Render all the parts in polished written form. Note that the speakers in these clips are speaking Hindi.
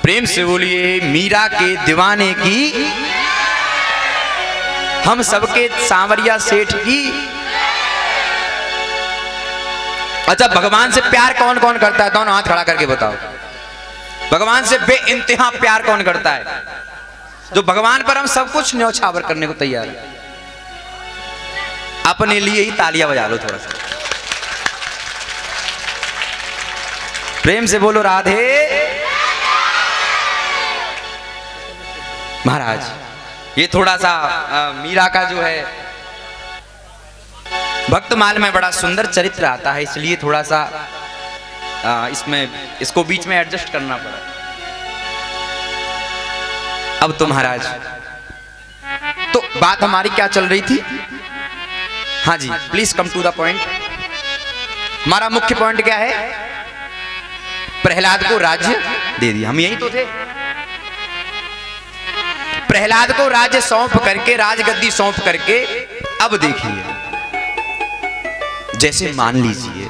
प्रेम से बोलिए मीरा के दीवाने की, हम सबके सांवरिया सेठ की। अच्छा, भगवान से प्यार कौन कौन करता है? दोनों हाथ खड़ा करके बताओ। भगवान से बेइंतहा प्यार कौन करता है? जो भगवान पर हम सब कुछ न्यौछावर करने को तैयार है। अपने लिए ही तालियां बजा लो थोड़ा सा, प्रेम से बोलो राधे। महाराज, ये थोड़ा सा मीरा का जो है भक्तमाल में बड़ा सुंदर चरित्र आता है, इसलिए थोड़ा सा इसको बीच में एडजस्ट करना पड़ा। अब तो महाराज, तो बात हमारी क्या चल रही थी? हाँ जी, please come to the point. हमारा मुख्य पॉइंट क्या है? प्रहलाद को राज्य दे दिया, हम यही तो थे। प्रहलाद को राज्य सौंप करके, राजगद्दी सौंप करके, अब देखिए, जैसे मान लीजिए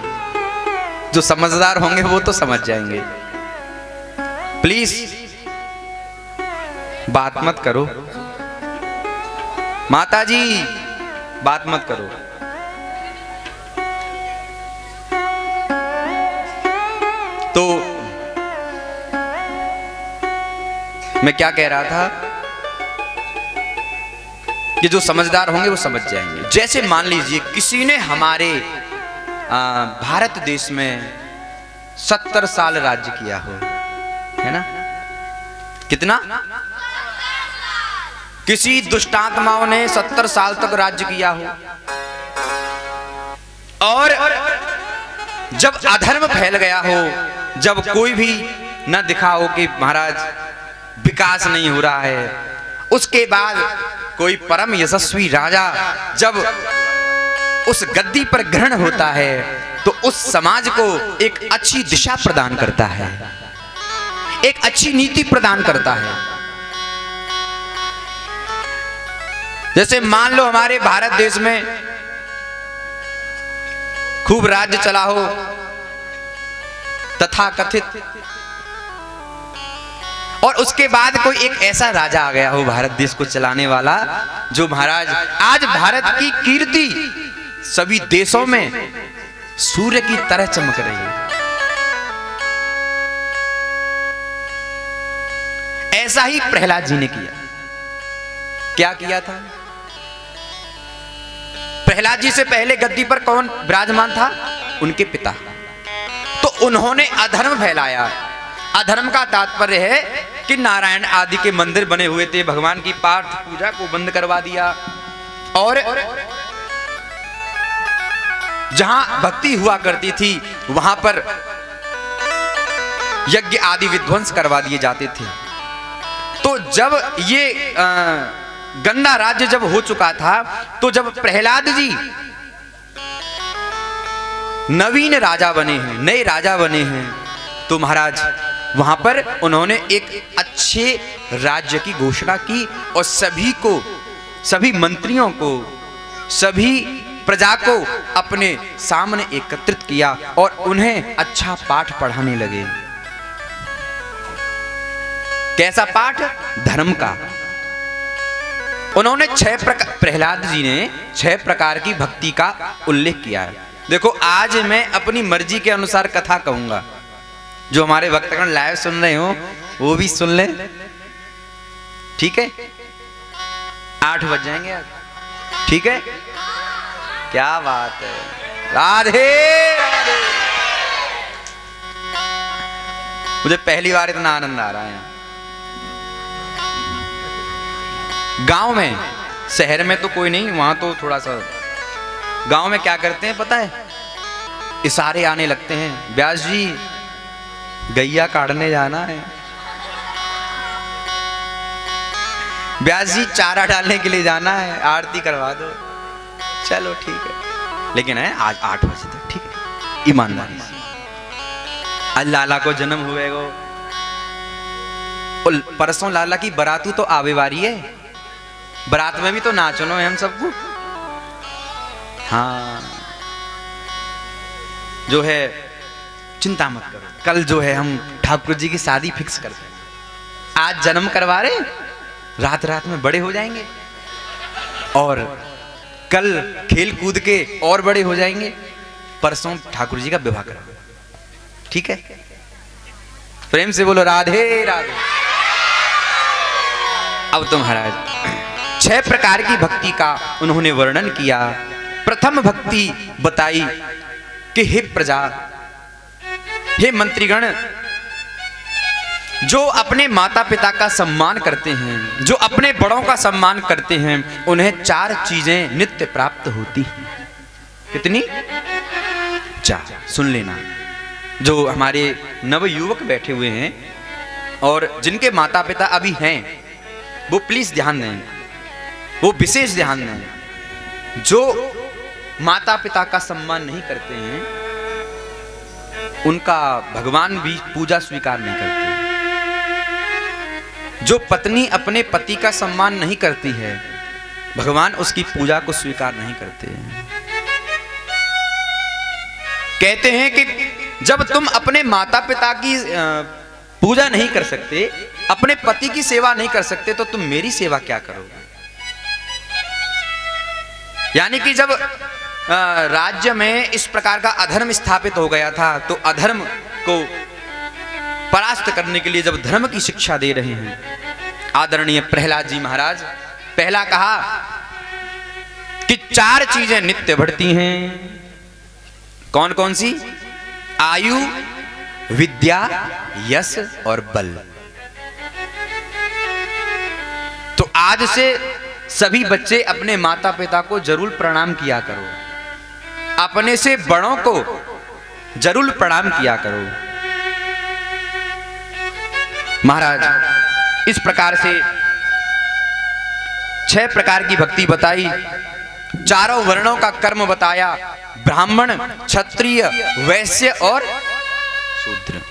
जो समझदार होंगे वो तो समझ जाएंगे। प्लीज बात मत करो माता जी, बात मत करो। तो मैं क्या कह रहा था कि जो समझदार होंगे वो समझ जाएंगे। जैसे मान लीजिए किसी ने हमारे भारत देश में 70 साल राज्य किया हो, है ना? कितना? किसी दुष्टात्माओं ने 70 साल तक राज्य किया हो, और जब अधर्म फैल गया हो, जब कोई भी न दिखा हो कि महाराज विकास नहीं हो रहा है, उसके बाद कोई परम यशस्वी राजा जब उस गद्दी पर ग्रहण होता है तो उस समाज को एक अच्छी दिशा प्रदान करता है, एक अच्छी नीति प्रदान करता है। जैसे मान लो हमारे भारत देश में खूब राज्य चला हो, तथा कथित, और उसके बाद कोई एक ऐसा राजा आ गया हो भारत देश को चलाने वाला, जो महाराज आज भारत की कीर्ति सभी देशों में सूर्य की तरह चमक रही है। ऐसा ही प्रहलाद जी ने किया। क्या किया था? प्रहलाद जी से पहले गद्दी पर कौन विराजमान था? उनके पिता। तो उन्होंने अधर्म फैलाया। अधर्म का तात्पर्य है कि नारायण आदि के मंदिर बने हुए थे, भगवान की पाठ पूजा को बंद करवा दिया, और जहां भक्ति हुआ करती थी वहां पर यज्ञ आदि विध्वंस करवा दिए जाते थे। तो जब ये गंदा राज्य जब हो चुका था, तो जब प्रहलाद जी नवीन राजा बने हैं, नए राजा बने हैं, तो महाराज वहां पर उन्होंने एक अच्छे राज्य की घोषणा की और सभी को, सभी मंत्रियों को, सभी प्रजा को अपने सामने एकत्रित किया और उन्हें अच्छा पाठ पढ़ाने लगे। कैसा पाठ? धर्म का। उन्होंने प्रहलाद जी ने 6 प्रकार की भक्ति का उल्लेख किया है। देखो, आज मैं अपनी मर्जी के अनुसार कथा कहूंगा, जो हमारे भक्तगण लाइव सुन रहे हो वो भी सुन ले, ठीक है? 8 बज जाएंगे आज, ठीक है? क्या बात है, राधे राधे। मुझे पहली बार इतना आनंद आ रहा है। गांव में, शहर में तो कोई नहीं, वहां तो थोड़ा सा। गांव में क्या करते हैं पता है? इशारे आने लगते हैं, व्यास जी गैया काटने जाना है, व्यास जी चारा डालने के लिए जाना है, आरती करवा दो। चलो ठीक है, लेकिन है आज 8 बजे तक, ठीक है? ईमानदारी से। आज लाला को जन्म हुए गो, परसों लाला की बरातू तो आवे वारी है, बरात में भी तो नाचनो है हम सबको। हाँ, जो है चिंता मत करो, कल जो है हम ठाकुर जी की शादी फिक्स करते हैं, आज जन्म करवा रहे, रात रात में बड़े हो जाएंगे और कल खेल कूद के और बड़े हो जाएंगे, परसों ठाकुर जी का विवाह करा। ठीक है, प्रेम से बोलो राधे राधे। अब तो महाराज 6 प्रकार की भक्ति का उन्होंने वर्णन किया। प्रथम भक्ति बताई कि हे प्रजा, हे मंत्रीगण, जो अपने माता पिता का सम्मान करते हैं, जो अपने बड़ों का सम्मान करते हैं, उन्हें 4 चीजें नित्य प्राप्त होती हैं। कितनी? 4। सुन लेना। जो हमारे नवयुवक बैठे हुए हैं और जिनके माता पिता अभी हैं, वो प्लीज ध्यान दें, वो विशेष ध्यान दें। जो माता पिता का सम्मान नहीं करते हैं, उनका भगवान भी पूजा स्वीकार नहीं करते। जो पत्नी अपने पति का सम्मान नहीं करती है, भगवान उसकी पूजा को स्वीकार नहीं करते हैं। कहते हैं कि जब तुम अपने माता पिता की पूजा नहीं कर सकते, अपने पति की सेवा नहीं कर सकते, तो तुम मेरी सेवा क्या करोगे? यानी कि जब राज्य में इस प्रकार का अधर्म स्थापित हो गया था, तो अधर्म को परास्त करने के लिए जब धर्म की शिक्षा दे रहे हैं आदरणीय प्रहलाद जी महाराज, पहला कहा कि 4 चीजें नित्य बढ़ती हैं। कौन कौन सी? आयु, विद्या, यश और बल। तो आज से सभी बच्चे अपने माता पिता को जरूर प्रणाम किया करो, अपने से बड़ों को जरूर प्रणाम किया करो। महाराज इस प्रकार से 6 प्रकार की भक्ति बताई, 4 वर्णों का कर्म बताया, ब्राह्मण, क्षत्रिय, वैश्य और शूद्र।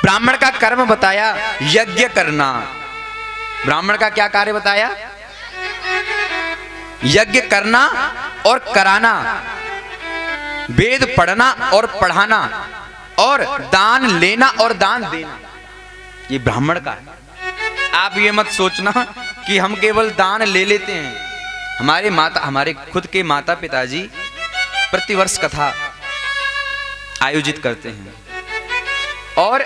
ब्राह्मण का कर्म बताया यज्ञ करना। ब्राह्मण का क्या कार्य बताया? यज्ञ करना और कराना, वेद पढ़ना और पढ़ाना, और दान लेना और दान देना। ये ब्राह्मण का है। आप ये मत सोचना कि हम केवल दान ले लेते हैं। हमारे खुद के माता पिताजी प्रतिवर्ष कथा आयोजित करते हैं और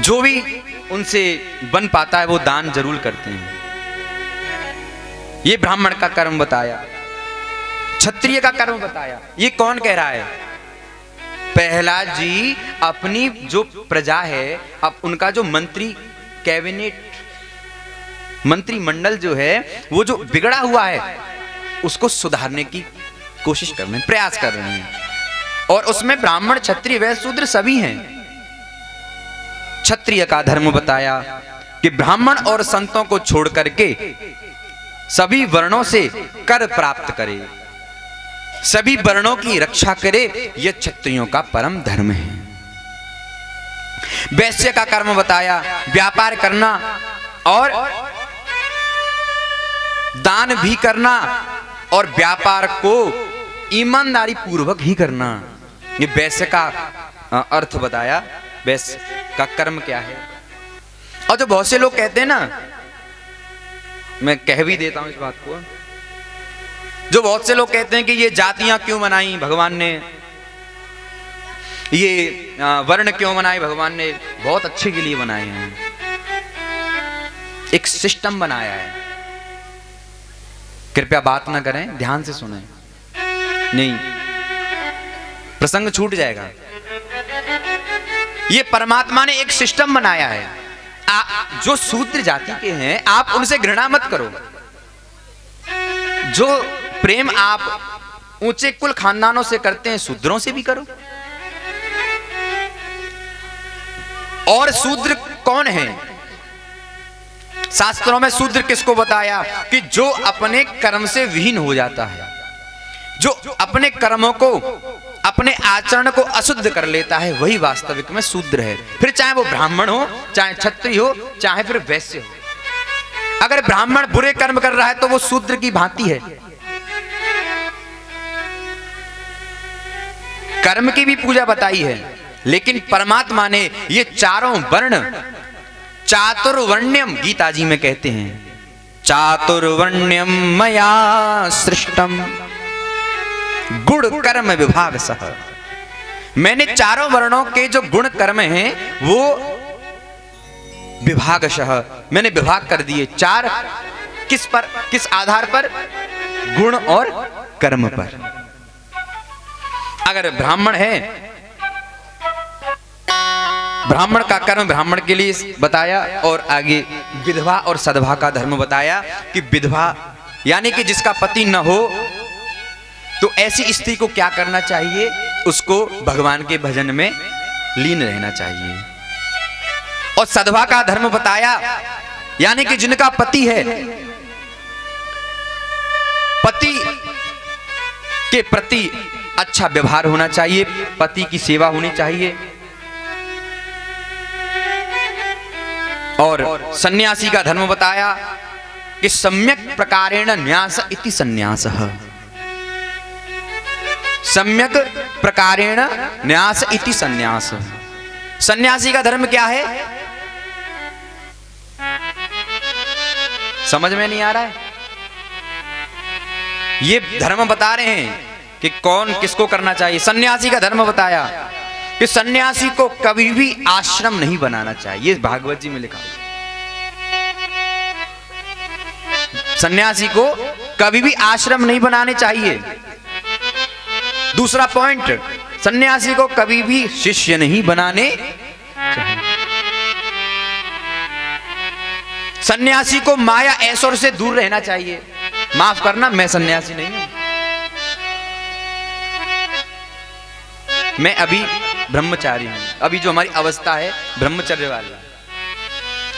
जो भी उनसे बन पाता है वो दान जरूर करते हैं। ये ब्राह्मण का कर्म बताया। क्षत्रिय का कर्म बताया। ये कौन कह रहा है? प्रहलाद जी अपनी जो प्रजा है, अब उनका जो कैबिनेट मंत्रिमंडल जो है, वो जो बिगड़ा हुआ है उसको सुधारने की कोशिश कर रहे हैं, प्रयास कर रहे हैं। और उसमें ब्राह्मण, क्षत्रिय, वैश्य, शूद्र सभी हैं। क्षत्रिय का धर्म बताया कि ब्राह्मण और संतों को छोड़ करके सभी वर्णों से कर प्राप्त करे, सभी वर्णों की रक्षा करे। यह क्षत्रियों का परम धर्म है। वैश्य का कर्म बताया, व्यापार करना और दान भी करना और व्यापार को ईमानदारी पूर्वक ही करना। ये वैश्य का अर्थ बताया, वैश्य का कर्म क्या है। और जो बहुत से लोग कहते हैं ना, मैं कह भी देता हूं इस बात को, जो बहुत से लोग कहते हैं कि ये जातियां क्यों बनाई भगवान ने, ये वर्ण क्यों बनाए भगवान ने। बहुत अच्छे के लिए बनाए हैं, एक सिस्टम बनाया है। कृपया बात ना करें, ध्यान से सुनें, नहीं प्रसंग छूट जाएगा। ये परमात्मा ने एक सिस्टम बनाया है। जो शूद्र जाति के हैं आप उनसे घृणा मत करो। जो प्रेम आप ऊंचे कुल खानदानों से करते हैं, शूद्रों से भी करो। और शूद्र कौन है? शास्त्रों में शूद्र किसको बताया कि जो अपने कर्म से विहीन हो जाता है, जो अपने कर्मों को, अपने आचरण को अशुद्ध कर लेता है, वही वास्तविक में शूद्र है। फिर चाहे वो ब्राह्मण हो, चाहे क्षत्रिय हो, चाहे फिर वैश्य हो। अगर ब्राह्मण बुरे कर्म कर रहा है तो वो शूद्र की भांति है। कर्म की भी पूजा बताई है। लेकिन परमात्मा ने ये चारों वर्ण चातुर्वर्ण्यम, गीता जी में कहते हैं चातुर्वर्ण्यम मया सृष्टम गुण कर्म विभाग सह। मैंने चारों वर्णों के जो गुण कर्म हैं वो विभागशः मैंने विभाग कर दिए। चार किस पर, किस आधार पर? गुण और कर्म पर। अगर ब्राह्मण है, ब्राह्मण का कर्म ब्राह्मण के लिए बताया, और आगे विधवा और सधवा का धर्म बताया कि विधवा यानी कि जिसका पति न हो तो ऐसी स्त्री को क्या करना चाहिए? उसको भगवान के भजन में लीन रहना चाहिए। और सधवा का धर्म बताया यानी कि जिनका पति है, पति के प्रति अच्छा व्यवहार होना चाहिए, पति की सेवा होनी चाहिए। और सन्यासी का धर्म बताया कि सम्यक प्रकारेण न्यास इति सन्यासः, सम्यक प्रकारेण न्यास इति सन्यास। सन्यासी का धर्म क्या है? समझ में नहीं आ रहा है? ये धर्म बता रहे हैं कि कौन किसको करना चाहिए। सन्यासी का धर्म बताया कि सन्यासी को कभी भी आश्रम नहीं बनाना चाहिए, ये भागवत जी में लिखा है। सन्यासी को कभी भी आश्रम नहीं बनाने चाहिए। दूसरा पॉइंट, सन्यासी को कभी भी शिष्य नहीं बनाने चाहिए। सन्यासी को माया ऐश्वर्य से दूर रहना चाहिए। माफ करना, मैं सन्यासी नहीं हूं, मैं अभी ब्रह्मचारी हूं। अभी जो हमारी अवस्था है ब्रह्मचर्य वाली,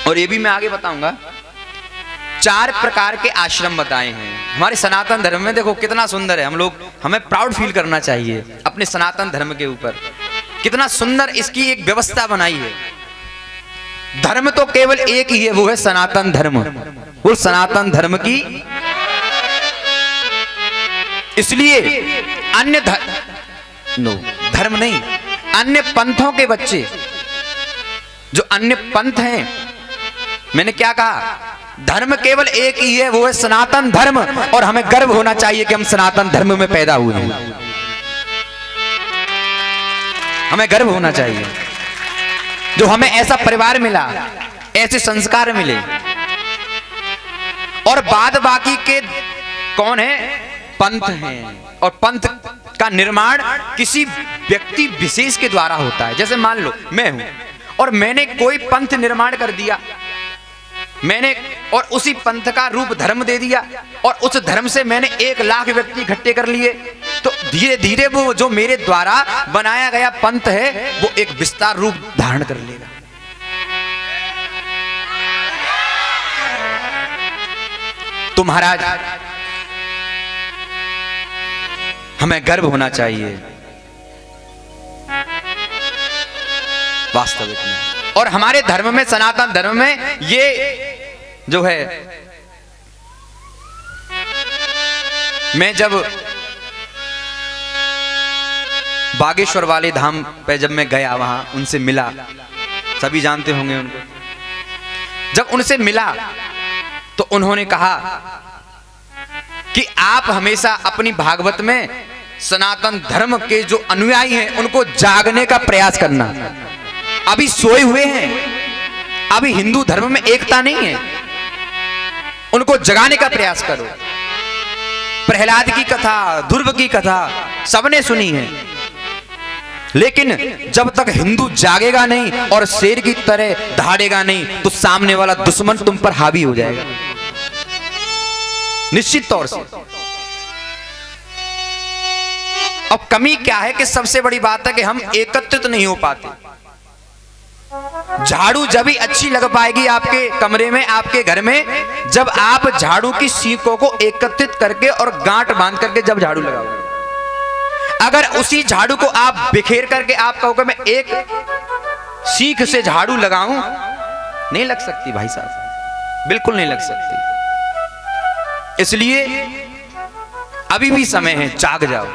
और ये भी मैं आगे बताऊंगा। 4 प्रकार के आश्रम बताए हैं हमारे सनातन धर्म में। देखो कितना सुंदर है, हम लोग, हमें प्राउड फील करना चाहिए अपने सनातन धर्म के ऊपर। कितना सुंदर इसकी एक व्यवस्था बनाई है। धर्म तो केवल एक ही है, वो है सनातन धर्म। वो सनातन धर्म की, इसलिए अन्य धर्म नहीं, अन्य पंथों के बच्चे, जो अन्य पंथ हैं, मैंने क्या कहा? धर्म केवल एक ही है, वो है सनातन धर्म। और हमें गर्व होना चाहिए कि हम सनातन धर्म में पैदा हुए हैं। हमें गर्व होना चाहिए जो हमें ऐसा परिवार मिला, ऐसे संस्कार मिले। और बाद बाकी के कौन है? पंथ हैं। और पंथ का निर्माण किसी व्यक्ति विशेष के द्वारा होता है। जैसे मान लो मैं हूं और मैंने कोई पंथ निर्माण कर दिया, मैंने, और उसी पंथ का रूप धर्म दे दिया, और उस धर्म से मैंने 1 लाख व्यक्ति इकट्ठे कर लिए, तो धीरे धीरे वो जो मेरे द्वारा बनाया गया पंथ है वो एक विस्तार रूप धारण कर लेगा। तो महाराज, हमें गर्व होना चाहिए वास्तविक में। और हमारे धर्म में, सनातन धर्म में, ये जो है, मैं जब बागेश्वर वाले धाम पे जब मैं गया, वहां उनसे मिला, सभी जानते होंगे उनको। जब उनसे मिला तो उन्होंने कहा कि आप हमेशा अपनी भागवत में सनातन धर्म के जो अनुयायी हैं उनको जागने का प्रयास करना। अभी सोए हुए हैं, अभी हिंदू धर्म में एकता नहीं है, उनको जगाने का प्रयास करो। प्रहलाद की कथा, ध्रुव की कथा सबने सुनी है, लेकिन जब तक हिंदू जागेगा नहीं और शेर की तरह दहाड़ेगा नहीं तो सामने वाला दुश्मन तुम पर हावी हो जाएगा, निश्चित तौर से। अब कमी क्या है कि सबसे बड़ी बात है कि हम एकत्रित नहीं हो पाते। झाड़ू जब ही अच्छी लग पाएगी आपके कमरे में, आपके घर में, जब आप झाड़ू की सीकों को एकत्रित करके और गांठ बांध करके जब झाड़ू लगाओगे। अगर उसी झाड़ू को आप बिखेर करके आप कहोगे मैं एक सीख से झाड़ू लगाऊं, नहीं लग सकती भाई साहब, बिल्कुल नहीं लग सकती। इसलिए अभी भी समय है, जाग जाओ।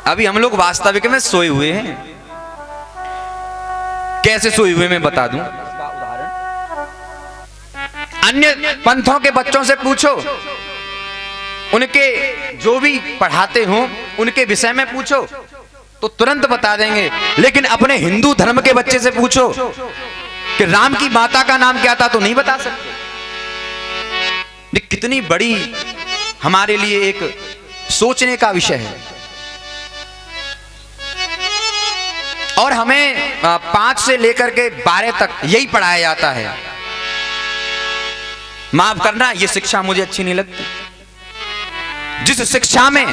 अभी हम लोग वास्तविक में सोए हुए हैं। कैसे सोए हुए मैं बता दूं। अन्य पंथों के बच्चों से पूछो, उनके जो भी पढ़ाते हो उनके विषय में पूछो तो तुरंत बता देंगे। लेकिन अपने हिंदू धर्म के बच्चे से पूछो कि राम की माता का नाम क्या था तो नहीं बता सकते। कितनी बड़ी हमारे लिए एक सोचने का विषय है। और हमें 5 से लेकर के 12 तक यही पढ़ाया जाता है। माफ करना, ये शिक्षा मुझे अच्छी नहीं लगती। जिस शिक्षा में